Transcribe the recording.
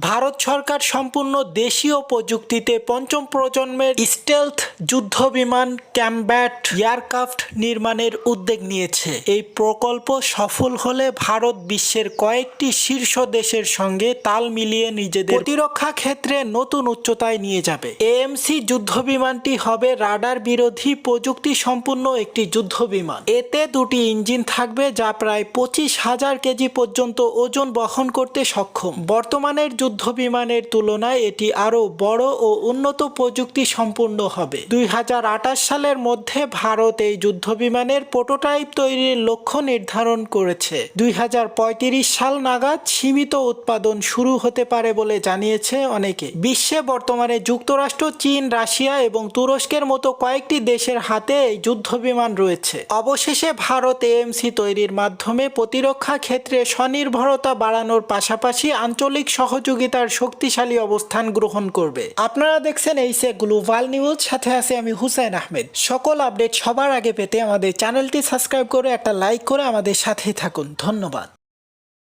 ভারত সরকার সম্পূর্ণ দেশীয় প্রযুক্তিতে পঞ্চম প্রজন্মের স্টেলথ যুদ্ধ বিমান কম্ব্যাট এয়ারক্রাফট নির্মাণের উদ্যোগ নিয়েছে। এই প্রকল্প সফল হলে ভারত বিশ্বের কয়েকটি শীর্ষ দেশের সঙ্গে তাল মিলিয়ে নিজেদের প্রতিরক্ষা ক্ষেত্রে নতুন উচ্চতায় নিয়ে যাবে। এএমসি যুদ্ধ বিমানটি হবে রাডার বিরোধী প্রযুক্তি সম্পন্ন একটি যুদ্ধ বিমান। এতে দুটি ইঞ্জিন থাকবে যা প্রায় 25,000 কেজি পর্যন্ত ওজন বহন করতে সক্ষম। বর্তমানের যুদ্ধ বিমানের তুলনায় এটি আরও বড় ও উন্নত প্রযুক্তি সম্পূর্ণ হবে। 2028 সালের মধ্যে ভারত এই যুদ্ধ বিমানের প্রোটোটাইপ তৈরির লক্ষ্য নির্ধারণ করেছে। 2035 সাল নাগাদ সীমিত উৎপাদন শুরু হতে পারে বলে জানিয়েছে অনেকে। বিশ্বে বর্তমানে যুক্তরাষ্ট্র, চীন, রাশিয়া এবং তুরস্কের মতো কয়েকটি দেশের হাতে এই যুদ্ধ বিমান রয়েছে। অবশেষে ভারত এএমসি তৈরির মাধ্যমে প্রতিরক্ষা ক্ষেত্রে স্বনির্ভরতা বাড়ানোর পাশাপাশি আঞ্চলিক সহযোগিতার শক্তিশালী অবস্থান গ্রহণ করবে। আপনারা দেখছেন এইসে গ্লোবাল নিউজ, সাথে আছে আমি হুসাইন আহমেদ। সকল আপডেট সবার আগে পেতে আমাদের চ্যানেলটি সাবস্ক্রাইব করে একটা লাইক করে আমাদের সাথেই থাকুন। ধন্যবাদ।